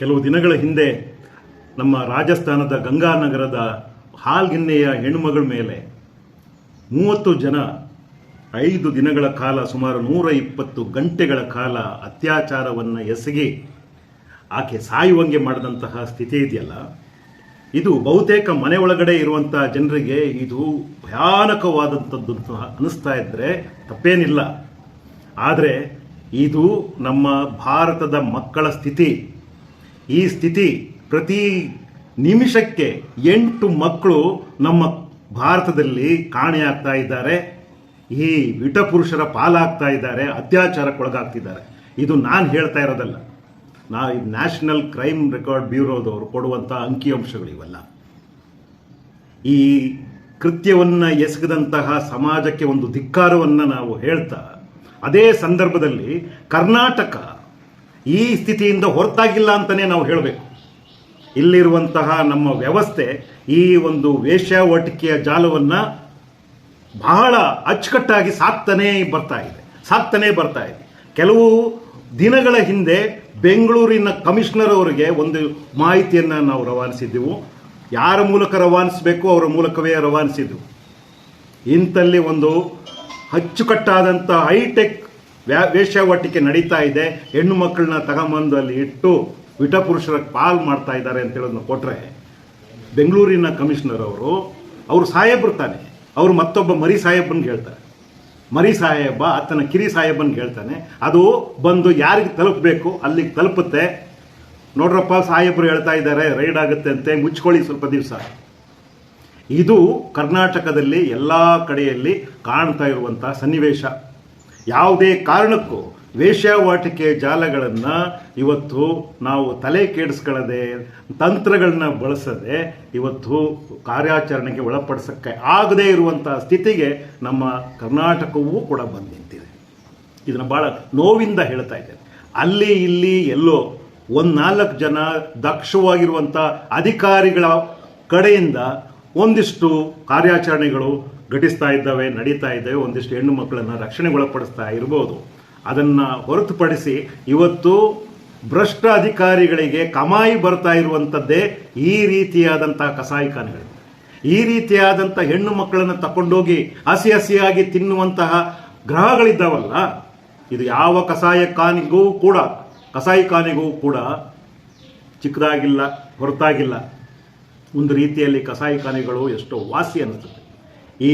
ಕೆಲವು ದಿನಗಳ ಹಿಂದೆ ನಮ್ಮ ರಾಜಸ್ಥಾನದ ಗಂಗಾನಗರದ ಹಾಲ್ಗಿನ್ನೆಯ ಹೆಣ್ಣುಮಗಳ ಮೇಲೆ 30 ಜನ 5 ದಿನಗಳ ಕಾಲ ಸುಮಾರು 120 ಗಂಟೆಗಳ ಕಾಲ ಅತ್ಯಾಚಾರವನ್ನು ಎಸಗಿ ಆಕೆ ಸಾಯುವಂಗೆ ಮಾಡಿದಂತಹ ಸ್ಥಿತಿ ಇದೆಯಲ್ಲ, ಇದು ಬಹುತೇಕ ಮನೆ ಒಳಗಡೆ ಇರುವಂಥ ಜನರಿಗೆ ಇದು ಭಯಾನಕವಾದಂಥದ್ದು ಅನ್ನಿಸ್ತಾ ಇದ್ದರೆ ತಪ್ಪೇನಿಲ್ಲ. ಆದರೆ ಇದು ನಮ್ಮ ಭಾರತದ ಮಕ್ಕಳ ಸ್ಥಿತಿ. ಈ ಸ್ಥಿತಿ ಪ್ರತಿ ನಿಮಿಷಕ್ಕೆ 8 ಮಕ್ಕಳು ನಮ್ಮ ಭಾರತದಲ್ಲಿ ಕಾಣೆಯಾಗ್ತಾ ಇದ್ದಾರೆ, ಈ ವಿಟಪುರುಷರ ಪಾಲಾಗ್ತಾ ಇದ್ದಾರೆ, ಅತ್ಯಾಚಾರಕ್ಕೊಳಗಾಗ್ತಿದ್ದಾರೆ. ಇದು ನಾನು ಹೇಳ್ತಾ ಇರೋದಲ್ಲ, ನ್ಯಾಷನಲ್ ಕ್ರೈಮ್ ರೆಕಾರ್ಡ್ ಬ್ಯೂರೋದವರು ಕೊಡುವಂಥ ಅಂಕಿಅಂಶಗಳು ಇವೆಲ್ಲ. ಈ ಕೃತ್ಯವನ್ನು ಎಸಗದಂತಹ ಸಮಾಜಕ್ಕೆ ಒಂದು ಧಿಕ್ಕಾರವನ್ನು ನಾವು ಹೇಳ್ತಾ, ಅದೇ ಸಂದರ್ಭದಲ್ಲಿ ಕರ್ನಾಟಕ ಈ ಸ್ಥಿತಿಯಿಂದ ಹೊರತಾಗಿಲ್ಲ ಅಂತಲೇ ನಾವು ಹೇಳಬೇಕು. ಇಲ್ಲಿರುವಂತಹ ನಮ್ಮ ವ್ಯವಸ್ಥೆ ಈ ಒಂದು ವೇಶ್ಯಾವಾಟಿಕೆಯ ಜಾಲವನ್ನು ಬಹಳ ಅಚ್ಚುಕಟ್ಟಾಗಿ ಸಾಕ್ತಾನೇ ಬರ್ತಾ ಇದೆ. ಕೆಲವು ದಿನಗಳ ಹಿಂದೆ ಬೆಂಗಳೂರಿನ ಕಮಿಷನರ್ ಅವರಿಗೆ ಒಂದು ಮಾಹಿತಿಯನ್ನು ನಾವು ರವಾನಿಸಿದ್ದೆವು. ಯಾರ ಮೂಲಕ ರವಾನಿಸಬೇಕು ಅವರ ಮೂಲಕವೇ ರವಾನಿಸಿದ್ದೆವು. ಇಂಥಲ್ಲಿ ಒಂದು ಅಚ್ಚುಕಟ್ಟಾದಂಥ ಹೈಟೆಕ್ ವೇಶ್ಯಾವಾಟಿಕೆ ನಡೀತಾ ಇದೆ, ಹೆಣ್ಣು ಮಕ್ಕಳನ್ನ ತಗೊಂಬಂದು ಅಲ್ಲಿ ಇಟ್ಟು ವಿಟಪುರುಷರ ಪಾಲ್ ಮಾಡ್ತಾ ಇದ್ದಾರೆ ಅಂತ ಹೇಳೋದನ್ನ ಕೊಟ್ಟರೆ, ಬೆಂಗಳೂರಿನ ಕಮಿಷನರ್ ಅವರು ಸಾಹೇಬ್ರು ತಾನೆ, ಅವರು ಮತ್ತೊಬ್ಬ ಮರಿ ಸಾಹೇಬನ್ಗೆ ಹೇಳ್ತಾರೆ. ಮರಿ ಸಾಹೇಬ ಆತನ ಕಿರಿ ಸಾಹೇಬನ್ಗೆ ಹೇಳ್ತಾನೆ, ಅದು ಬಂದು ಯಾರಿಗೆ ತಲುಪಬೇಕು ಅಲ್ಲಿಗೆ ತಲುಪುತ್ತೆ. ನೋಡ್ರಪ್ಪ ಸಾಹೇಬರು ಹೇಳ್ತಾ ಇದ್ದಾರೆ ರೈಡ್ ಆಗುತ್ತೆ ಅಂತೆ, ಮುಚ್ಕೊಳ್ಳಿ ಸ್ವಲ್ಪ ದಿವಸ. ಇದು ಕರ್ನಾಟಕದಲ್ಲಿ ಎಲ್ಲ ಕಡೆಯಲ್ಲಿ ಕಾಣ್ತಾ ಇರುವಂಥ ಸನ್ನಿವೇಶ. ಯಾವುದೇ ಕಾರಣಕ್ಕೂ ವೇಶ್ಯಾವಾಟಿಕೆ ಜಾಲಗಳನ್ನು ಇವತ್ತು ನಾವು ತಲೆ ಕೆಡಿಸ್ಕೊಳ್ಳದೆ, ತಂತ್ರಗಳನ್ನ ಬಳಸದೆ ಇವತ್ತು ಕಾರ್ಯಾಚರಣೆಗೆ ಒಳಪಡಿಸೋಕ್ಕೆ ಆಗದೇ ಇರುವಂಥ ಸ್ಥಿತಿಗೆ ನಮ್ಮ ಕರ್ನಾಟಕವೂ ಕೂಡ ಬಂದು ನಿಂತಿದೆ. ಇದನ್ನು ಭಾಳ ನೋವಿಂದ ಹೇಳ್ತಾ ಇದ್ದೇನೆ. ಅಲ್ಲಿ ಇಲ್ಲಿ ಎಲ್ಲೋ 4 ಜನ ದಕ್ಷವಾಗಿರುವಂಥ ಅಧಿಕಾರಿಗಳ ಕಡೆಯಿಂದ ಒಂದಿಷ್ಟು ಕಾರ್ಯಾಚರಣೆಗಳು ನಡೀತಾ ಇದ್ದಾವೆ. ಒಂದಿಷ್ಟು ಹೆಣ್ಣು ಮಕ್ಕಳನ್ನು ರಕ್ಷಣೆಗೊಳಪಡಿಸ್ತಾ ಇರ್ಬೋದು. ಅದನ್ನು ಹೊರತುಪಡಿಸಿ ಇವತ್ತು ಭ್ರಷ್ಟ ಅಧಿಕಾರಿಗಳಿಗೆ ಕಮಾಯಿ ಬರ್ತಾ ಇರುವಂಥದ್ದೇ ಈ ರೀತಿಯಾದಂಥ ಕಸಾಯಿಖಾನೆಗಳು. ಈ ರೀತಿಯಾದಂಥ ಹೆಣ್ಣು ಮಕ್ಕಳನ್ನು ತಗೊಂಡೋಗಿ ಹಸಿಯಾಗಿ ತಿನ್ನುವಂತಹ ಗ್ರಹಗಳಿದ್ದಾವಲ್ಲ, ಇದು ಯಾವ ಕಸಾಯಿಖಾನೆಗೂ ಕೂಡ ಚಿಕ್ಕದಾಗಿಲ್ಲ, ಹೊರತಾಗಿಲ್ಲ. ಒಂದು ರೀತಿಯಲ್ಲಿ ಕಸಾಯಿಖಾನೆಗಳು ಎಷ್ಟೋ ವಾಸಿ ಅನ್ನಿಸುತ್ತೆ. ಈ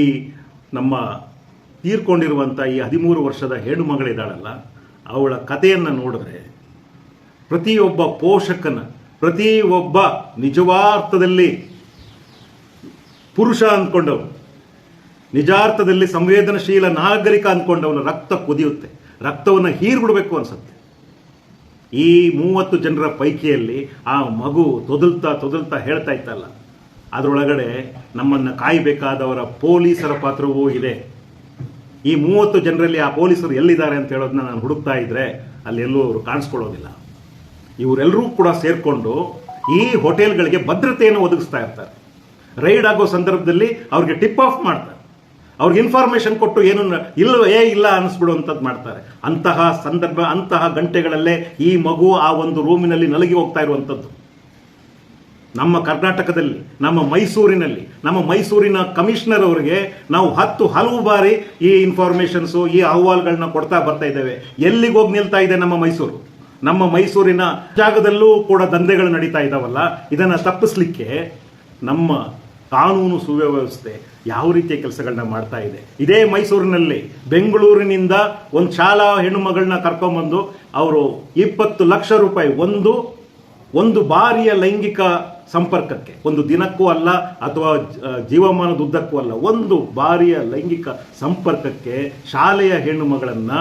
ನಮ್ಮ ತೀರ್ಕೊಂಡಿರುವಂಥ ಈ 13 ವರ್ಷದ ಹೆಣ್ಣು ಮಗಳಿದ್ದಾಳಲ್ಲ, ಅವಳ ಕಥೆಯನ್ನು ನೋಡಿದ್ರೆ ಪ್ರತಿಯೊಬ್ಬ ಪೋಷಕನ, ಪ್ರತಿಯೊಬ್ಬ ನಿಜವಾರ್ಥದಲ್ಲಿ ಪುರುಷ ಅಂದ್ಕೊಂಡವನು, ನಿಜಾರ್ಥದಲ್ಲಿ ಸಂವೇದನಶೀಲ ನಾಗರಿಕ ಅಂದ್ಕೊಂಡವನು ರಕ್ತ ಕುದಿಯುತ್ತೆ, ರಕ್ತವನ್ನು ಹೀರ್ಬಿಡ್ಬೇಕು ಅನ್ಸುತ್ತೆ. ಈ 30 ಜನರ ಪೈಕಿಯಲ್ಲಿ ಆ ಮಗು ತೊದಲ್ತಾ ಹೇಳ್ತಾ ಇತ್ತಲ್ಲ, ಅದರೊಳಗಡೆ ನಮ್ಮನ್ನು ಕಾಯಬೇಕಾದವರ ಪೊಲೀಸರ ಪಾತ್ರವೂ ಇದೆ. ಈ 30 ಜನರಲ್ಲಿ ಆ ಪೊಲೀಸರು ಎಲ್ಲಿದ್ದಾರೆ ಅಂತ ಹೇಳೋದನ್ನ ನಾನು ಹುಡುಕ್ತಾ ಇದ್ದರೆ ಅಲ್ಲಿ ಎಲ್ಲೂ ಅವರು ಕಾಣಿಸ್ಕೊಳ್ಳೋದಿಲ್ಲ. ಇವರೆಲ್ಲರೂ ಕೂಡ ಸೇರಿಕೊಂಡು ಈ ಹೋಟೆಲ್ಗಳಿಗೆ ಭದ್ರತೆಯನ್ನು ಒದಗಿಸ್ತಾ ಇರ್ತಾರೆ. ರೈಡ್ ಆಗೋ ಸಂದರ್ಭದಲ್ಲಿ ಅವ್ರಿಗೆ ಟಿಪ್ ಆಫ್ ಮಾಡ್ತಾರೆ, ಅವ್ರಿಗೆ ಇನ್ಫಾರ್ಮೇಷನ್ ಕೊಟ್ಟು ಏನು ಇಲ್ಲ ಅನ್ನಿಸ್ಬಿಡುವಂಥದ್ದು ಮಾಡ್ತಾರೆ. ಅಂತಹ ಸಂದರ್ಭ, ಅಂತಹ ಗಂಟೆಗಳಲ್ಲೇ ಈ ಮಗು ಆ ಒಂದು ರೂಮಿನಲ್ಲಿ ನಲಗಿ ಹೋಗ್ತಾ ಇರುವಂಥದ್ದು. ನಮ್ಮ ಕರ್ನಾಟಕದಲ್ಲಿ, ನಮ್ಮ ಮೈಸೂರಿನ ಕಮಿಷನರ್ ಅವರಿಗೆ ನಾವು ಹಲವು ಬಾರಿ ಈ ಇನ್ಫಾರ್ಮೇಷನ್ಸು, ಈ ಅಹವಾಲುಗಳನ್ನ ಕೊಡ್ತಾ ಬರ್ತಾ ಇದ್ದೇವೆ. ಎಲ್ಲಿಗೆ ಹೋಗಿ ನಿಲ್ತಾ ಇದೆ ನಮ್ಮ ಮೈಸೂರಿನ ಜಾಗದಲ್ಲೂ ಕೂಡ ದಂಧೆಗಳು ನಡೀತಾ ಇದ್ದಾವಲ್ಲ, ಇದನ್ನು ತಪ್ಪಿಸ್ಲಿಕ್ಕೆ ನಮ್ಮ ಕಾನೂನು ಸುವ್ಯವಸ್ಥೆ ಯಾವ ರೀತಿಯ ಕೆಲಸಗಳನ್ನ ಮಾಡ್ತಾ ಇದೆ. ಇದೇ ಮೈಸೂರಿನಲ್ಲಿ ಬೆಂಗಳೂರಿನಿಂದ ಒಂದು ಶಾಲಾ ಹೆಣ್ಣು ಮಗಳನ್ನ ಕರ್ಕೊಂಬಂದು ಅವರು 20 ಲಕ್ಷ ರೂಪಾಯಿ ಒಂದು ಬಾರಿಯ ಲೈಂಗಿಕ ಸಂಪರ್ಕಕ್ಕೆ, ಒಂದು ದಿನಕ್ಕೂ ಅಲ್ಲ ಅಥವಾ ಜೀವಮಾನದುದ್ದಕ್ಕೂ ಅಲ್ಲ, ಒಂದು ಬಾರಿಯ ಲೈಂಗಿಕ ಸಂಪರ್ಕಕ್ಕೆ ಶಾಲೆಯ ಹೆಣ್ಣು ಮಗಳನ್ನು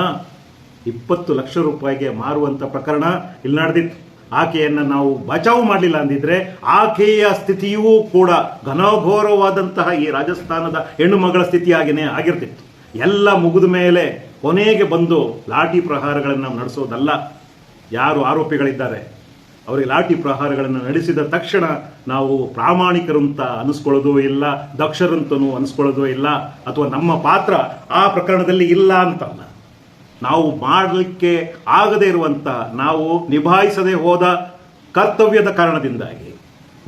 20 ಲಕ್ಷ ರೂಪಾಯಿಗೆ ಮಾರುವಂಥ ಪ್ರಕರಣ ಇಲ್ಲಿ ನಡೆದಿತ್ತು. ಆಕೆಯನ್ನು ನಾವು ಬಚಾವು ಮಾಡಲಿಲ್ಲ ಅಂದಿದ್ರೆ ಆಕೆಯ ಸ್ಥಿತಿಯೂ ಕೂಡ ಘನಘೋರವಾದಂತಹ ಈ ರಾಜಸ್ಥಾನದ ಹೆಣ್ಣು ಮಗಳ ಸ್ಥಿತಿಯಾಗಿಯೇ ಆಗಿರ್ತಿತ್ತು. ಎಲ್ಲ ಮುಗಿದ ಮೇಲೆ ಕೊನೆಗೆ ಬಂದು ಲಾಠಿ ಪ್ರಹಾರಗಳನ್ನು ನಡೆಸೋದಲ್ಲ. ಯಾರು ಆರೋಪಿಗಳಿದ್ದಾರೆ ಅವರಿಗೆ ಲಾಠಿ ಪ್ರಹಾರಗಳನ್ನು ನಡೆಸಿದ ತಕ್ಷಣ ನಾವು ಪ್ರಾಮಾಣಿಕರು ಅಂತ ಅನಿಸ್ಕೊಳ್ಳೋದು ಇಲ್ಲ, ದಕ್ಷರಂತನೂ ಅನಿಸ್ಕೊಳ್ಳೋದು ಇಲ್ಲ, ಅಥವಾ ನಮ್ಮ ಪಾತ್ರ ಆ ಪ್ರಕರಣದಲ್ಲಿ ಇಲ್ಲ ಅಂತಲ್ಲ. ನಾವು ಮಾಡಲಿಕ್ಕೆ ಆಗದೇ ಇರುವಂಥ, ನಾವು ನಿಭಾಯಿಸದೆ ಹೋದ ಕರ್ತವ್ಯದ ಕಾರಣದಿಂದಾಗಿ,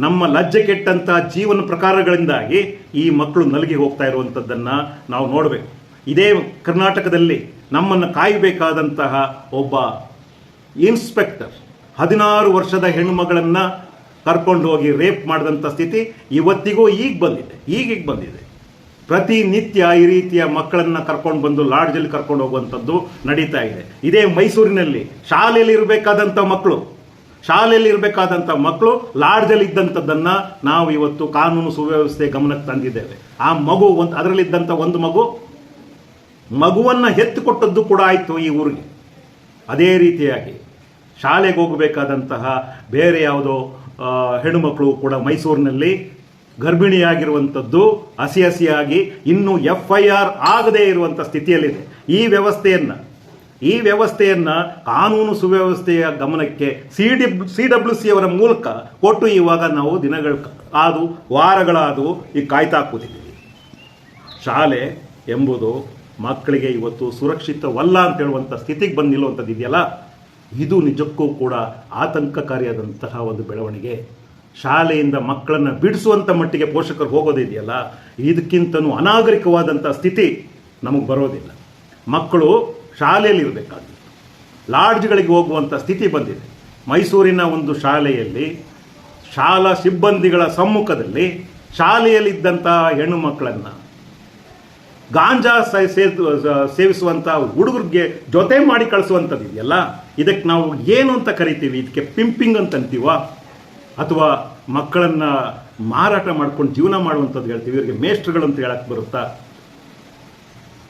ನಮ್ಮ ಲಜ್ಜೆ ಕೆಟ್ಟಂತಹ ಜೀವನ ಪ್ರಕಾರಗಳಿಂದಾಗಿ ಈ ಮಕ್ಕಳು ನಲಗಿ ಹೋಗ್ತಾ ಇರುವಂಥದ್ದನ್ನು ನಾವು ನೋಡಬೇಕು. ಇದೇ ಕರ್ನಾಟಕದಲ್ಲಿ ನಮ್ಮನ್ನು ಕಾಯಬೇಕಾದಂತಹ ಒಬ್ಬ ಇನ್ಸ್ಪೆಕ್ಟರ್ 16 ವರ್ಷದ ಹೆಣ್ಣುಮಗಳನ್ನು ಕರ್ಕೊಂಡು ಹೋಗಿ ರೇಪ್ ಮಾಡಿದಂಥ ಸ್ಥಿತಿ ಇವತ್ತಿಗೂ ಈಗ ಬಂದಿದೆ. ಪ್ರತಿನಿತ್ಯ ಈ ರೀತಿಯ ಮಕ್ಕಳನ್ನು ಕರ್ಕೊಂಡು ಬಂದು ಲಾಡ್ಜಲ್ಲಿ ಕರ್ಕೊಂಡು ಹೋಗುವಂಥದ್ದು ನಡೀತಾ ಇದೆ. ಇದೇ ಮೈಸೂರಿನಲ್ಲಿ ಶಾಲೆಯಲ್ಲಿ ಇರಬೇಕಾದಂಥ ಮಕ್ಕಳು ಲಾಡ್ಜಲ್ಲಿ ಇದ್ದಂಥದ್ದನ್ನು ನಾವು ಇವತ್ತು ಕಾನೂನು ಸುವ್ಯವಸ್ಥೆ ಗಮನಕ್ಕೆ ತಂದಿದ್ದೇವೆ. ಆ ಮಗು ಅದರಲ್ಲಿದ್ದಂಥ ಒಂದು ಮಗುವನ್ನು ಎತ್ತಿಕೊಟ್ಟದ್ದು ಕೂಡ ಆಯಿತು ಈ ಊರಿಗೆ. ಅದೇ ರೀತಿಯಾಗಿ ಶಾಲೆಗೆ ಹೋಗಬೇಕಾದಂತಹ ಬೇರೆ ಯಾವುದೋ ಹೆಣ್ಣುಮಕ್ಕಳು ಕೂಡ ಮೈಸೂರಿನಲ್ಲಿ ಗರ್ಭಿಣಿಯಾಗಿರುವಂಥದ್ದು ಹಸಿಯಾಗಿ ಇನ್ನೂ FIR ಆಗದೇ ಇರುವಂಥ ಸ್ಥಿತಿಯಲ್ಲಿದೆ. ಈ ವ್ಯವಸ್ಥೆಯನ್ನು ಕಾನೂನು ಸುವ್ಯವಸ್ಥೆಯ ಗಮನಕ್ಕೆ CWC ಅವರ ಮೂಲಕ ಕೊಟ್ಟು ಇವಾಗ ನಾವು ವಾರಗಳಾದವು ಈ ಕಾಯ್ತಾ ಕೂತಿದ್ದೀವಿ. ಶಾಲೆ ಎಂಬುದು ಮಕ್ಕಳಿಗೆ ಇವತ್ತು ಸುರಕ್ಷಿತವಲ್ಲ ಅಂತ ಹೇಳುವಂಥ ಸ್ಥಿತಿಗೆ ಬಂದು ನಿಲ್ಲುವಂಥದ್ದು ಇದೆಯಲ್ಲ, ಇದು ನಿಜಕ್ಕೂ ಕೂಡ ಆತಂಕಕಾರಿಯಾದಂತಹ ಒಂದು ಬೆಳವಣಿಗೆ. ಶಾಲೆಯಿಂದ ಮಕ್ಕಳನ್ನು ಬಿಡಿಸುವಂಥ ಮಟ್ಟಿಗೆ ಪೋಷಕರು ಹೋಗೋದಿದೆಯಲ್ಲ, ಇದಕ್ಕಿಂತನೂ ಅನಾಗರಿಕವಾದಂಥ ಸ್ಥಿತಿ ನಮಗೆ ಬರೋದಿಲ್ಲ. ಮಕ್ಕಳು ಶಾಲೆಯಲ್ಲಿ ಇರಬೇಕಾಗಿತ್ತು, ಲಾಡ್ಜ್ಗಳಿಗೆ ಹೋಗುವಂಥ ಸ್ಥಿತಿ ಬಂದಿದೆ. ಮೈಸೂರಿನ ಒಂದು ಶಾಲೆಯಲ್ಲಿ ಶಾಲಾ ಸಿಬ್ಬಂದಿಗಳ ಸಮ್ಮುಖದಲ್ಲಿ ಶಾಲೆಯಲ್ಲಿದ್ದಂತಹ ಹೆಣ್ಣು ಮಕ್ಕಳನ್ನು ಗಾಂಜಾ ಸೇವಿಸುವಂಥ ಹುಡುಗರಿಗೆ ಜೊತೆ ಮಾಡಿ ಕಳಿಸುವಂಥದ್ದು ಇದೆಯಲ್ಲ, ಇದಕ್ಕೆ ನಾವು ಏನು ಅಂತ ಕರಿತೀವಿ? ಇದಕ್ಕೆ ಪಿಂಪಿಂಗ್ ಅಂತ ಅಂತೀವ, ಅಥವಾ ಮಕ್ಕಳನ್ನು ಮಾರಾಟ ಮಾಡ್ಕೊಂಡು ಜೀವನ ಮಾಡುವಂಥದ್ದು ಹೇಳ್ತೀವಿ? ಇವರಿಗೆ ಮೇಸ್ಟ್ರುಗಳು ಅಂತ ಹೇಳಕ್ಕೆ ಬರುತ್ತಾ?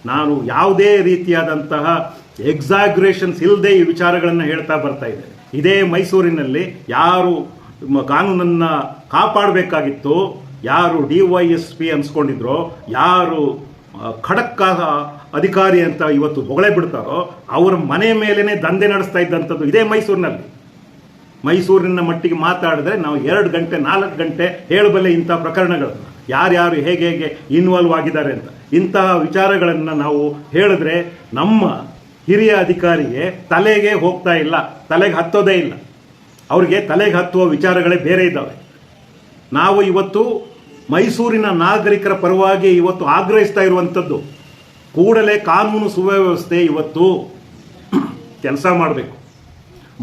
ನಾನು ಯಾವುದೇ ರೀತಿಯಾದಂತಹ ಎಕ್ಸಾಗ್ರೇಷನ್ಸ್ ಇಲ್ಲದೆ ಈ ವಿಚಾರಗಳನ್ನು ಹೇಳ್ತಾ ಬರ್ತಾ ಇದ್ದೇನೆ. ಇದೇ ಮೈಸೂರಿನಲ್ಲಿ ಯಾರು ಕಾನೂನನ್ನು ಕಾಪಾಡಬೇಕಾಗಿತ್ತು, ಯಾರು DYSP ಅನ್ಸ್ಕೊಂಡಿದ್ರೋ, ಯಾರು ಖಡಕ್ ಅಧಿಕಾರಿ ಅಂತ ಇವತ್ತು ಹೊಗಳೇ ಬಿಡ್ತಾರೋ, ಅವರ ಮನೆ ಮೇಲೇ ದಂಧೆ ನಡೆಸ್ತಾ ಇದ್ದಂಥದ್ದು ಇದೇ ಮೈಸೂರಿನಲ್ಲಿ. ಮೈಸೂರಿನ ಮಟ್ಟಿಗೆ ಮಾತಾಡಿದ್ರೆ ನಾವು 2 ಗಂಟೆ 4 ಗಂಟೆ ಹೇಳಬಲ್ಲೆ ಇಂಥ ಪ್ರಕರಣಗಳನ್ನು, ಯಾರ್ಯಾರು ಹೇಗೆ ಇನ್ವಾಲ್ವ್ ಆಗಿದ್ದಾರೆ ಅಂತ. ಇಂತಹ ವಿಚಾರಗಳನ್ನು ನಾವು ಹೇಳಿದ್ರೆ ನಮ್ಮ ಹಿರಿಯ ಅಧಿಕಾರಿಗೆ ತಲೆಗೆ ಹೋಗ್ತಾ ಇಲ್ಲ, ತಲೆಗೆ ಹತ್ತೋದೇ ಇಲ್ಲ. ಅವರಿಗೆ ತಲೆಗೆ ಹತ್ತುವ ವಿಚಾರಗಳೇ ಬೇರೆ ಇದ್ದಾವೆ. ನಾವು ಇವತ್ತು ಮೈಸೂರಿನ ನಾಗರಿಕರ ಪರವಾಗಿ ಇವತ್ತು ಆಗ್ರಹಿಸ್ತಾ ಇರುವಂಥದ್ದು, ಕೂಡಲೇ ಕಾನೂನು ಸುವ್ಯವಸ್ಥೆ ಇವತ್ತು ಕೆಲಸ ಮಾಡಬೇಕು.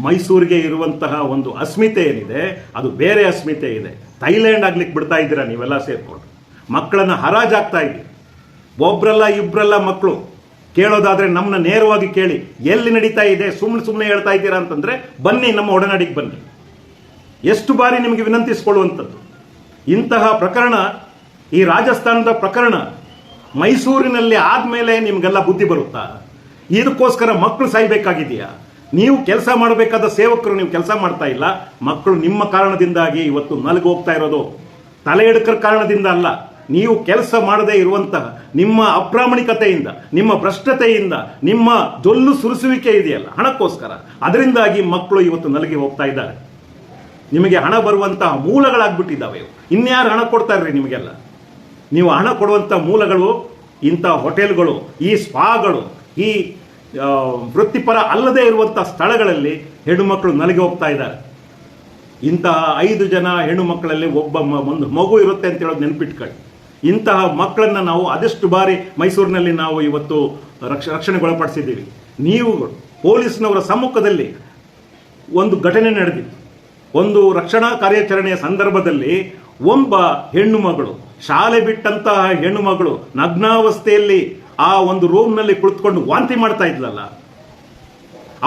ಮೈಸೂರಿಗೆ ಇರುವಂತಹ ಒಂದು ಅಸ್ಮಿತೆ ಏನಿದೆ ಅದು ಬೇರೆ ಅಸ್ಮಿತೆ ಇದೆ. ಥೈಲ್ಯಾಂಡ್ ಆಗ್ಲಿಕ್ಕೆ ಬಿಡ್ತಾ ಇದ್ದೀರಾ ನೀವೆಲ್ಲ ಸೇರ್ಕೊಂಡು? ಮಕ್ಕಳನ್ನು ಹರಾಜಾಗ್ತಾ ಇದ್ದೀರಿ. ಒಬ್ರಲ್ಲ ಇಬ್ಬರಲ್ಲ ಮಕ್ಕಳು. ಕೇಳೋದಾದರೆ ನಮ್ಮನ್ನ ನೇರವಾಗಿ ಕೇಳಿ, ಎಲ್ಲಿ ನಡೀತಾ ಇದೆ? ಸುಮ್ಮನೆ ಹೇಳ್ತಾ ಇದ್ದೀರಾ ಅಂತಂದರೆ ಬನ್ನಿ, ನಮ್ಮ ಒಡನಾಡಿಗೆ ಬನ್ನಿ. ಎಷ್ಟು ಬಾರಿ ನಿಮಗೆ ವಿನಂತಿಸಿಕೊಳ್ಳುವಂಥದ್ದು. ಇಂತಹ ಪ್ರಕರಣ, ಈ ರಾಜಸ್ಥಾನದ ಪ್ರಕರಣ ಮೈಸೂರಿನಲ್ಲಿ ಆದಮೇಲೆ ನಿಮಗೆಲ್ಲ ಬುದ್ಧಿ ಬರುತ್ತಾ? ಇದಕ್ಕೋಸ್ಕರ ಮಕ್ಕಳು ಸಾಯ್ಬೇಕಾಗಿದೆಯಾ? ನೀವು ಕೆಲಸ ಮಾಡಬೇಕಾದ ಸೇವಕರು ನೀವು ಕೆಲಸ ಮಾಡ್ತಾ ಇಲ್ಲ. ಮಕ್ಕಳು ನಿಮ್ಮ ಕಾರಣದಿಂದಾಗಿ ಇವತ್ತು ನಲಗಿ ಹೋಗ್ತಾ ಇರೋದು, ತಲೆ ಎಡಕರ ಕಾರಣದಿಂದ ಅಲ್ಲ. ನೀವು ಕೆಲಸ ಮಾಡದೇ ಇರುವಂತಹ ನಿಮ್ಮ ಅಪ್ರಾಮಾಣಿಕತೆಯಿಂದ, ನಿಮ್ಮ ಭ್ರಷ್ಟತೆಯಿಂದ, ನಿಮ್ಮ ಜೊಲ್ಲು ಸುರಿಸುವಿಕೆ ಇದೆಯಲ್ಲ ಹಣಕ್ಕೋಸ್ಕರ, ಅದರಿಂದಾಗಿ ಮಕ್ಕಳು ಇವತ್ತು ನಲಗಿ ಹೋಗ್ತಾ ಇದ್ದಾರೆ. ನಿಮಗೆ ಹಣ ಬರುವಂತಹ ಮೂಲಗಳಾಗ್ಬಿಟ್ಟಿದ್ದಾವೆ. ಇನ್ಯಾರು ಹಣ ಕೊಡ್ತಾರ್ರಿ ನಿಮಗೆಲ್ಲ? ನೀವು ಹಣ ಕೊಡುವಂಥ ಮೂಲಗಳು ಇಂಥ ಹೋಟೆಲ್ಗಳು, ಈ ಸ್ಪಾಗಳು, ಈ ವೃತ್ತಿಪರ ಅಲ್ಲದೆ ಇರುವಂಥ ಸ್ಥಳಗಳಲ್ಲಿ ಹೆಣ್ಣು ಮಕ್ಕಳು ನಲಗಿ ಹೋಗ್ತಾ ಇದ್ದಾರೆ. ಇಂತಹ 5 ಜನ ಹೆಣ್ಣು ಮಕ್ಕಳಲ್ಲಿ ಒಂದು ಮಗು ಇರುತ್ತೆ ಅಂತ ಹೇಳೋದು ನೆನಪಿಟ್ಕೊಳ್ಳಿ. ಇಂತಹ ಮಕ್ಕಳನ್ನು ನಾವು ಅದೆಷ್ಟು ಬಾರಿ ಮೈಸೂರಿನಲ್ಲಿ ನಾವು ಇವತ್ತು ರಕ್ಷಣೆಗೊಳಪಡಿಸಿದ್ದೀವಿ. ನೀವು ಪೊಲೀಸ್ನವರ ಸಮ್ಮುಖದಲ್ಲಿ ಒಂದು ಘಟನೆ ನಡೆದಿತ್ತು. ಒಂದು ರಕ್ಷಣಾ ಕಾರ್ಯಾಚರಣೆಯ ಸಂದರ್ಭದಲ್ಲಿ ಒಬ್ಬ ಹೆಣ್ಣು ಮಗಳು, ಶಾಲೆ ಬಿಟ್ಟಂತಹ ಹೆಣ್ಣು ಮಗಳು ನಗ್ನಾವಸ್ಥೆಯಲ್ಲಿ ಆ ಒಂದು ರೂಮ್ನಲ್ಲಿ ಕುಳಿತುಕೊಂಡು ವಾಂತಿ ಮಾಡ್ತಾ ಇದ್ಲಲ್ಲ,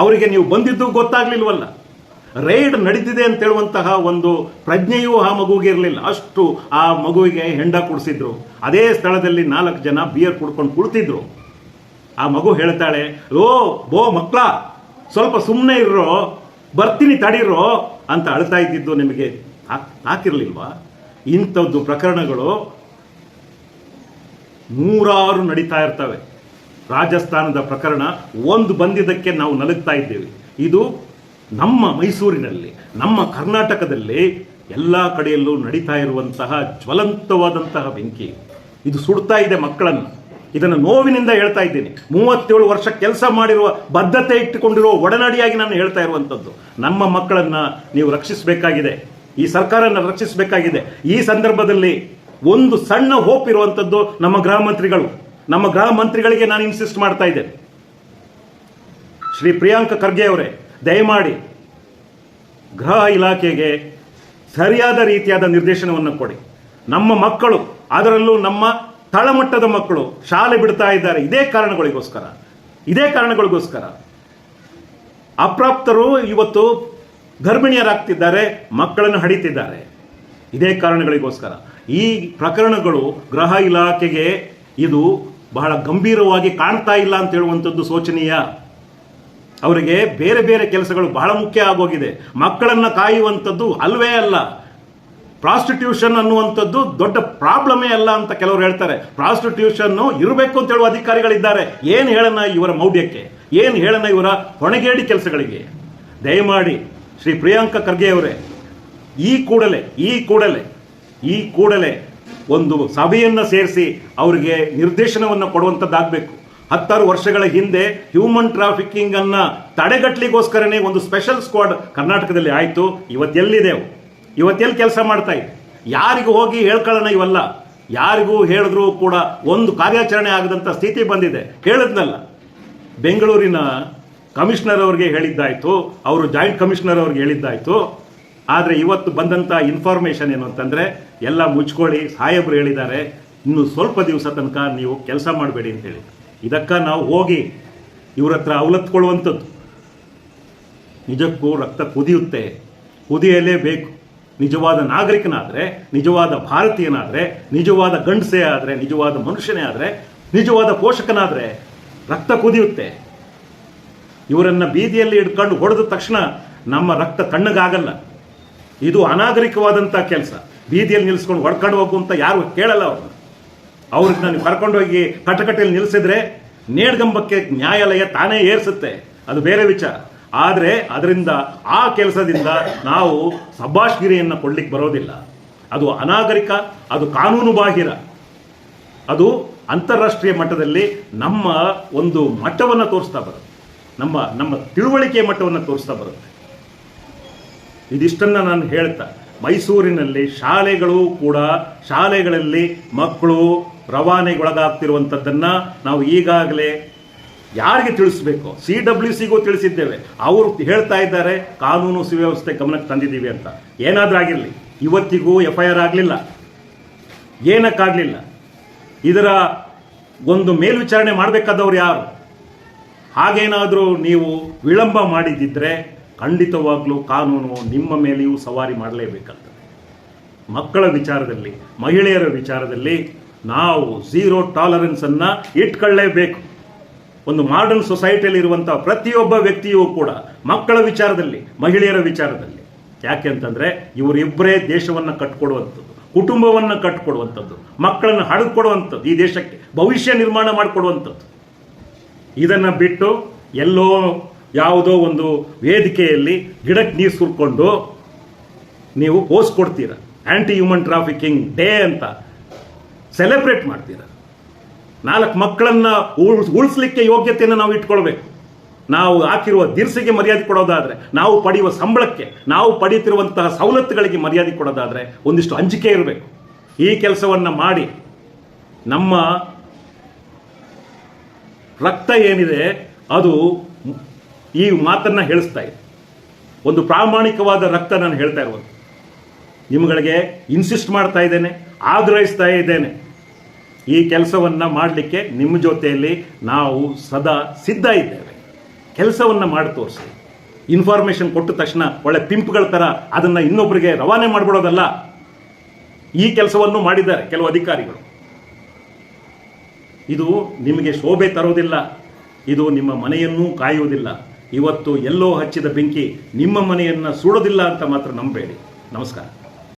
ಅವರಿಗೆ ನೀವು ಬಂದಿದ್ದು ಗೊತ್ತಾಗ್ಲಿಲ್ವಲ್ಲ? ರೈಡ್ ನಡೀತಿದೆ ಅಂತ ಹೇಳುವಂತಹ ಒಂದು ಪ್ರಜ್ಞೆಯೂ ಆ ಮಗುವಿಗೆ ಇರಲಿಲ್ಲ. ಅಷ್ಟು ಆ ಮಗುವಿಗೆ ಹೆಂಡ ಕುಡಿಸಿದ್ರು. ಅದೇ ಸ್ಥಳದಲ್ಲಿ 4 ಜನ ಬಿಯರ್ ಕುಡ್ಕೊಂಡು ಕುಳಿತಿದ್ರು. ಆ ಮಗು ಹೇಳ್ತಾಳೆ, ಬೋ ಮಕ್ಕಳ, ಸ್ವಲ್ಪ ಸುಮ್ಮನೆ ಇರೋ, ಬರ್ತೀನಿ ತಡೀರೋ ಅಂತ ಅಳ್ತಾ ಇದ್ದಿದ್ದು ನಿಮಗೆ ಹಾಕಿರ್ಲಿಲ್ವಾ? ಇಂಥದ್ದು ಪ್ರಕರಣಗಳು 100 ನಡೀತಾ ಇರ್ತವೆ. ರಾಜಸ್ಥಾನದ ಪ್ರಕರಣ ಒಂದು ಬಂದಿದ್ದಕ್ಕೆ ನಾವು ನಲಗ್ತಾ ಇದ್ದೇವೆ. ಇದು ನಮ್ಮ ಮೈಸೂರಿನಲ್ಲಿ, ನಮ್ಮ ಕರ್ನಾಟಕದಲ್ಲಿ ಎಲ್ಲ ಕಡೆಯಲ್ಲೂ ನಡೀತಾ ಇರುವಂತಹ ಜ್ವಲಂತವಾದಂತಹ ಬೆಂಕಿ. ಇದು ಸುಡ್ತಾ ಇದೆ ಮಕ್ಕಳನ್ನು. ಇದನ್ನು ನೋವಿನಿಂದ ಹೇಳ್ತಾ ಇದ್ದೀನಿ. 37 ವರ್ಷ ಕೆಲಸ ಮಾಡಿರುವ ಬದ್ಧತೆ ಇಟ್ಟುಕೊಂಡಿರುವ ಒಡನಾಡಿಯಾಗಿ ನಾನು ಹೇಳ್ತಾ ಇರುವಂಥದ್ದು. ನಮ್ಮ ಮಕ್ಕಳನ್ನು ನೀವು ರಕ್ಷಿಸಬೇಕಾಗಿದೆ, ಈ ಸರ್ಕಾರನ ರಕ್ಷಿಸಬೇಕಾಗಿದೆ. ಈ ಸಂದರ್ಭದಲ್ಲಿ ಒಂದು ಸಣ್ಣ ಹೋಪ್ ಇರುವಂಥದ್ದು ನಮ್ಮ ಗೃಹ ಮಂತ್ರಿಗಳು. ನಮ್ಮ ಗೃಹ ಮಂತ್ರಿಗಳಿಗೆ ನಾನು ಇನ್ಸಿಸ್ಟ್ ಮಾಡ್ತಾ ಇದ್ದೇನೆ, ಶ್ರೀ ಪ್ರಿಯಾಂಕ ಖರ್ಗೆ ಅವರೇ, ದಯಮಾಡಿ ಗೃಹ ಇಲಾಖೆಗೆ ಸರಿಯಾದ ರೀತಿಯಾದ ನಿರ್ದೇಶನವನ್ನು ಕೊಡಿ. ನಮ್ಮ ಮಕ್ಕಳು, ಅದರಲ್ಲೂ ನಮ್ಮ ತಳಮಟ್ಟದ ಮಕ್ಕಳು ಶಾಲೆ ಬಿಡ್ತಾ ಇದ್ದಾರೆ ಇದೇ ಕಾರಣಗಳಿಗೋಸ್ಕರ. ಅಪ್ರಾಪ್ತರು ಇವತ್ತು ಗರ್ಭಿಣಿಯರಾಗ್ತಿದ್ದಾರೆ, ಮಕ್ಕಳನ್ನು ಹಡಿತಿದ್ದಾರೆ ಇದೇ ಕಾರಣಗಳಿಗೋಸ್ಕರ. ಈ ಪ್ರಕರಣಗಳು ಗೃಹ ಇಲಾಖೆಗೆ ಇದು ಬಹಳ ಗಂಭೀರವಾಗಿ ಕಾಣ್ತಾ ಇಲ್ಲ ಅಂತ ಹೇಳುವಂಥದ್ದು ಶೋಚನೀಯ. ಅವರಿಗೆ ಬೇರೆ ಬೇರೆ ಕೆಲಸಗಳು ಬಹಳ ಮುಖ್ಯ ಆಗೋಗಿದೆ. ಮಕ್ಕಳನ್ನು ಕಾಯುವಂಥದ್ದು ಅಲ್ವೇ ಅಲ್ಲ. ಪ್ರಾಸ್ಟಿಟ್ಯೂಷನ್ ಅನ್ನುವಂಥದ್ದು ದೊಡ್ಡ ಪ್ರಾಬ್ಲಮೇ ಅಲ್ಲ ಅಂತ ಕೆಲವರು ಹೇಳ್ತಾರೆ. ಪ್ರಾಸ್ಟಿಟ್ಯೂಷನ್ನು ಇರಬೇಕು ಅಂತ ಹೇಳುವ ಅಧಿಕಾರಿಗಳಿದ್ದಾರೆ. ಏನು ಹೇಳೋಣ ಇವರ ಮೌಢ್ಯಕ್ಕೆ, ಏನು ಹೇಳೋಣ ಇವರ ಹೊಣೆಗೇಡಿ ಕೆಲಸಗಳಿಗೆ. ದಯಮಾಡಿ ಶ್ರೀ ಪ್ರಿಯಾಂಕ ಖರ್ಗೆ ಅವರೇ, ಈ ಕೂಡಲೇ ಒಂದು ಸಭೆಯನ್ನು ಸೇರಿಸಿ ಅವರಿಗೆ ನಿರ್ದೇಶನವನ್ನು ಕೊಡುವಂಥದ್ದಾಗಬೇಕು. 10 ವರ್ಷಗಳ ಹಿಂದೆ ಹ್ಯೂಮನ್ ಟ್ರಾಫಿಕಿಂಗ್ ಅನ್ನ ತಡೆಗಟ್ಟಲಿಗೋಸ್ಕರನೇ ಒಂದು ಸ್ಪೆಷಲ್ ಸ್ಕ್ವಾಡ್ ಕರ್ನಾಟಕದಲ್ಲಿ ಆಯಿತು. ಇವತ್ತೆಲ್ಲಿ ಕೆಲಸ ಮಾಡ್ತಾ ಇದೆ? ಯಾರಿಗೂ ಹೋಗಿ ಹೇಳ್ಕೊಳ್ಳೋಣ ಇವೆಲ್ಲ, ಯಾರಿಗೂ ಹೇಳಿದ್ರೂ ಕೂಡ ಒಂದು ಕಾರ್ಯಾಚರಣೆ ಆಗದಂಥ ಸ್ಥಿತಿ ಬಂದಿದೆ. ಹೇಳಿದ್ನಲ್ಲ, ಬೆಂಗಳೂರಿನ ಕಮಿಷನರ್ ಅವರಿಗೆ ಹೇಳಿದ್ದಾಯ್ತು, ಅವರು ಜಾಯಿಂಟ್ ಕಮಿಷನರ್ ಅವ್ರಿಗೆ ಹೇಳಿದ್ದಾಯ್ತು. ಆದರೆ ಇವತ್ತು ಬಂದಂಥ ಇನ್ಫಾರ್ಮೇಷನ್ ಏನು ಅಂತಂದರೆ, ಎಲ್ಲ ಮುಚ್ಕೊಳ್ಳಿ, ಸಾಹೇಬರು ಹೇಳಿದ್ದಾರೆ, ಇನ್ನು ಸ್ವಲ್ಪ ದಿವಸ ತನಕ ನೀವು ಕೆಲಸ ಮಾಡಬೇಡಿ ಅಂತ ಹೇಳಿ. ಇದಕ್ಕೆ ನಾವು ಹೋಗಿ ಇವ್ರ ಹತ್ರ ಅವಲತ್ಕೊಳ್ಳುವಂಥದ್ದು. ನಿಜಕ್ಕೂ ರಕ್ತ ಕುದಿಯಲೇಬೇಕು. ನಿಜವಾದ ನಾಗರಿಕನಾದರೆ, ನಿಜವಾದ ಭಾರತೀಯನಾದರೆ, ನಿಜವಾದ ಗಂಡಸೇ ಆದರೆ, ನಿಜವಾದ ಮನುಷ್ಯನೇ ಆದರೆ, ನಿಜವಾದ ಪೋಷಕನಾದರೆ ರಕ್ತ ಕುದಿಯುತ್ತೆ. ಇವರನ್ನು ಬೀದಿಯಲ್ಲಿ ಹಿಡ್ಕೊಂಡು ಹೊಡೆದ ತಕ್ಷಣ ನಮ್ಮ ರಕ್ತ ತಣ್ಣಗಾಗಲ್ಲ. ಇದು ಅನಾಗರಿಕವಾದಂಥ ಕೆಲಸ. ಬೀದಿಯಲ್ಲಿ ನಿಲ್ಲಿಸ್ಕೊಂಡು ಹೊಡ್ಕೊಂಡು ಹೋಗು ಅಂತ ಯಾರು ಕೇಳಲ್ಲ. ಅವ್ರಿಗೆ ನಾನು ಕರ್ಕೊಂಡೋಗಿ ಕಟಕಟೆಯಲ್ಲಿ ನಿಲ್ಲಿಸಿದ್ರೆ ನೇಡ್ಗಂಬಕ್ಕೆ ನ್ಯಾಯಾಲಯ ತಾನೇ ಏರಿಸುತ್ತೆ, ಅದು ಬೇರೆ ವಿಚಾರ. ಆದರೆ ಅದರಿಂದ, ಆ ಕೆಲಸದಿಂದ ನಾವು ಸಬ್ಬಾಷ್ಗಿರಿಯನ್ನು ಕೊಡ್ಲಿಕ್ಕೆ ಬರೋದಿಲ್ಲ. ಅದು ಅನಾಗರಿಕ, ಅದು ಕಾನೂನು ಬಾಹಿರ, ಅದು ಅಂತಾರಾಷ್ಟ್ರೀಯ ಮಟ್ಟದಲ್ಲಿ ನಮ್ಮ ಒಂದು ಮಟ್ಟವನ್ನು ತೋರಿಸ್ತಾ ಬರುತ್ತೆ, ನಮ್ಮ ತಿಳುವಳಿಕೆ ಮಟ್ಟವನ್ನು ತೋರಿಸ್ತಾ ಬರುತ್ತೆ. ಇದಿಷ್ಟನ್ನು ನಾನು ಹೇಳ್ತಾ, ಮೈಸೂರಿನಲ್ಲಿ ಶಾಲೆಗಳಲ್ಲಿ ಮಕ್ಕಳು ರವಾನೆಗೊಳಗಾಗ್ತಿರುವಂಥದ್ದನ್ನು ನಾವು ಈಗಾಗಲೇ ಯಾರಿಗೆ ತಿಳಿಸ್ಬೇಕು? CWCಗೂ ತಿಳಿಸಿದ್ದೇವೆ. ಅವರು ಹೇಳ್ತಾ ಇದ್ದಾರೆ ಕಾನೂನು ಸುವ್ಯವಸ್ಥೆ ಗಮನಕ್ಕೆ ತಂದಿದ್ದೀವಿ ಅಂತ. ಏನಾದರೂ ಆಗಿರಲಿ, ಇವತ್ತಿಗೂ FIR ಆಗಲಿಲ್ಲ. ಏನಕ್ಕಾಗಲಿಲ್ಲ? ಇದರ ಒಂದು ಮೇಲ್ವಿಚಾರಣೆ ಮಾಡಬೇಕಾದವ್ರು ಯಾರು? ಹಾಗೇನಾದರೂ ನೀವು ವಿಳಂಬ ಮಾಡಿದ್ದಿದ್ರೆ ಖಂಡಿತವಾಗ್ಲೂ ಕಾನೂನು ನಿಮ್ಮ ಮೇಲೆಯೂ ಸವಾರಿ ಮಾಡಲೇಬೇಕಾಗ್ತದೆ. ಮಕ್ಕಳ ವಿಚಾರದಲ್ಲಿ, ಮಹಿಳೆಯರ ವಿಚಾರದಲ್ಲಿ ನಾವು ಝೀರೋ ಟಾಲರೆನ್ಸನ್ನು ಇಟ್ಕೊಳ್ಳೇಬೇಕು. ಒಂದು ಮಾಡರ್ನ್ ಸೊಸೈಟಿಯಲ್ಲಿ ಇರುವಂಥ ಪ್ರತಿಯೊಬ್ಬ ವ್ಯಕ್ತಿಯೂ ಕೂಡ ಮಕ್ಕಳ ವಿಚಾರದಲ್ಲಿ, ಮಹಿಳೆಯರ ವಿಚಾರದಲ್ಲಿ, ಯಾಕೆ ಅಂತಂದರೆ ಇವರಿಬ್ಬರೇ ದೇಶವನ್ನು ಕಟ್ಕೊಡುವಂಥದ್ದು, ಕುಟುಂಬವನ್ನು ಕಟ್ಕೊಡುವಂಥದ್ದು, ಮಕ್ಕಳನ್ನು ಹಡೆದುಕೊಡುವಂಥದ್ದು, ಈ ದೇಶಕ್ಕೆ ಭವಿಷ್ಯ ನಿರ್ಮಾಣ ಮಾಡಿಕೊಡುವಂಥದ್ದು. ಇದನ್ನು ಬಿಟ್ಟು ಎಲ್ಲೋ ಯಾವುದೋ ಒಂದು ವೇದಿಕೆಯಲ್ಲಿ ಗಿಡಕ್ಕೆ ನೀರು ಸುರ್ಕೊಂಡು ನೀವು ಪೋಸ್ಟ್ ಕೊಡ್ತೀರ, ಆ್ಯಂಟಿ ಹ್ಯೂಮನ್ ಟ್ರಾಫಿಕಿಂಗ್ ಡೇ ಅಂತ ಸೆಲೆಬ್ರೇಟ್ ಮಾಡ್ತೀರ. 4 ಮಕ್ಕಳನ್ನು ಉಳಿಸ್ಲಿಕ್ಕೆ ಯೋಗ್ಯತೆಯನ್ನು ನಾವು ಇಟ್ಕೊಳ್ಬೇಕು. ನಾವು ಹಾಕಿರುವ ದಿರ್ಸಿಗೆ ಮರ್ಯಾದೆ ಕೊಡೋದಾದರೆ, ನಾವು ಪಡೆಯುವ ಸಂಬಳಕ್ಕೆ, ನಾವು ಪಡೆಯುತ್ತಿರುವಂತಹ ಸವಲತ್ತುಗಳಿಗೆ ಮರ್ಯಾದೆ ಕೊಡೋದಾದರೆ ಒಂದಿಷ್ಟು ಅಂಜಿಕೆ ಇರಬೇಕು. ಈ ಕೆಲಸವನ್ನು ಮಾಡಿ ನಮ್ಮ ರಕ್ತ ಏನಿದೆ ಅದು ಈ ಮಾತನ್ನು ಹೇಳಿಸ್ತಾ ಇದೆ. ಒಂದು ಪ್ರಾಮಾಣಿಕವಾದ ರಕ್ತ ನಾನು ಹೇಳ್ತಾ ಇರುವುದು. ನಿಮ್ಮಗಳಿಗೆ ಇನ್ಸಿಸ್ಟ್ ಮಾಡ್ತಾ ಇದ್ದೇನೆ, ಆಗ್ರಹಿಸ್ತಾ ಇದ್ದೇನೆ, ಈ ಕೆಲಸವನ್ನು ಮಾಡಲಿಕ್ಕೆ ನಿಮ್ಮ ಜೊತೆಯಲ್ಲಿ ನಾವು ಸದಾ ಸಿದ್ಧ ಇದ್ದೇವೆ. ಕೆಲಸವನ್ನು ಮಾಡಿ ತೋರಿಸಿ. ಇನ್ಫಾರ್ಮೇಷನ್ ಕೊಟ್ಟ ತಕ್ಷಣ ಒಳ್ಳೆ ಪಿಂಪ್ಗಳ ಥರ ಅದನ್ನು ಇನ್ನೊಬ್ಬರಿಗೆ ರವಾನೆ ಮಾಡಿಬಿಡೋದಲ್ಲ. ಈ ಕೆಲಸವನ್ನು ಮಾಡಿದ್ದಾರೆ ಕೆಲವು ಅಧಿಕಾರಿಗಳು. ಇದು ನಿಮಗೆ ಶೋಭೆ ತರೋದಿಲ್ಲ, ಇದು ನಿಮ್ಮ ಮನೆಯನ್ನೂ ಕಾಯುವುದಿಲ್ಲ. ಇವತ್ತು ಎಲ್ಲೋ ಹಚ್ಚಿದ ಬೆಂಕಿ ನಿಮ್ಮ ಮನೆಯನ್ನು ಸುಡೋದಿಲ್ಲ ಅಂತ ಮಾತ್ರ ನಂಬಬೇಡಿ. ನಮಸ್ಕಾರ.